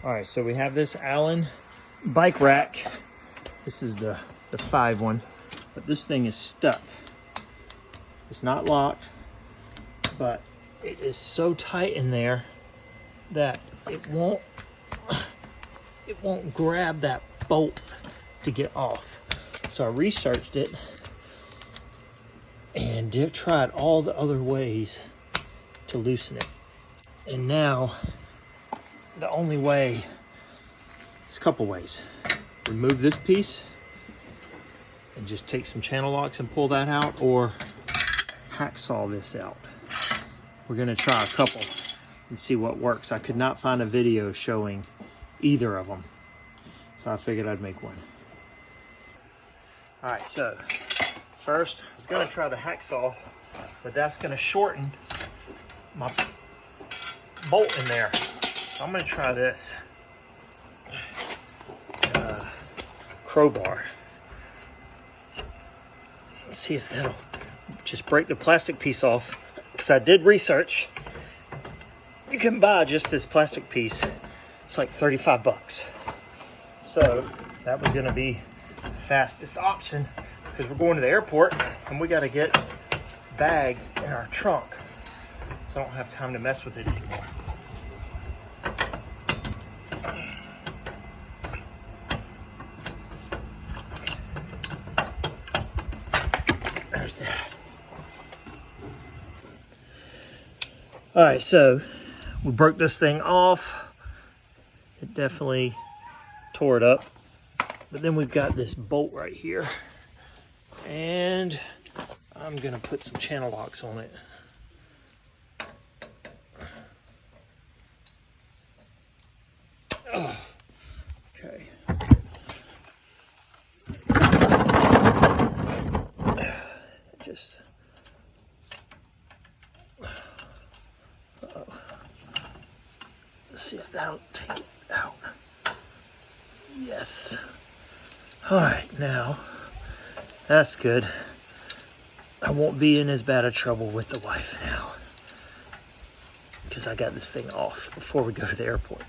All right, so we have this Allen bike rack. This is the 5 one, but this thing is stuck. It's not locked, but it is so tight in there that it won't grab that bolt to get off. So I researched it and tried all the other ways to loosen it. And now the only way, there's a couple ways. Remove this piece and just take some channel locks and pull that out, or hacksaw this out. We're gonna try a couple and see what works. I could not find a video showing either of them, so I figured I'd make one. All right, so first I was gonna try the hacksaw, but that's gonna shorten my bolt in there. So I'm gonna try this crowbar. Let's see if that'll just break the plastic piece off, because I did research. You can buy just this plastic piece. It's like 35 bucks. So that was gonna be the fastest option, because we're going to the airport and we gotta get bags in our trunk. So I don't have time to mess with it anymore. There's that. All right, so we broke this thing off. It definitely tore it up. But then we've got this bolt right here. And I'm gonna put some channel locks on it. Oh, okay. Just, uh-oh. Let's see if that'll take it out. Yes. All right, now that's good. I won't be in as bad a trouble with the wife now, because I got this thing off before we go to the airport.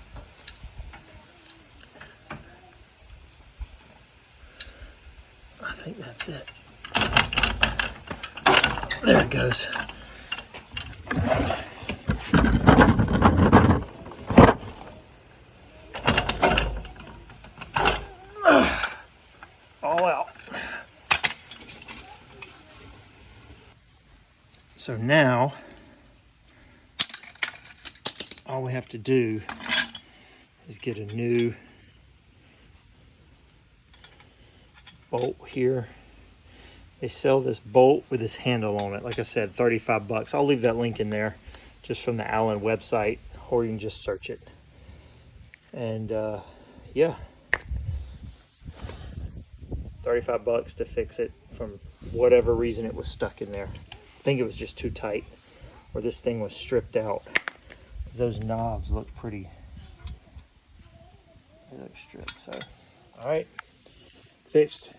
I think that's it. There it goes. All out. So now, all we have to do is get a new bolt here. They sell this bolt with this handle on it. Like I said, 35 bucks. I'll leave that link in there, just from the Allen website, or you can just search it. And yeah, 35 bucks to fix it from whatever reason it was stuck in there. I think it was just too tight, or this thing was stripped out. Those knobs look pretty, they look stripped. So, all right, fixed.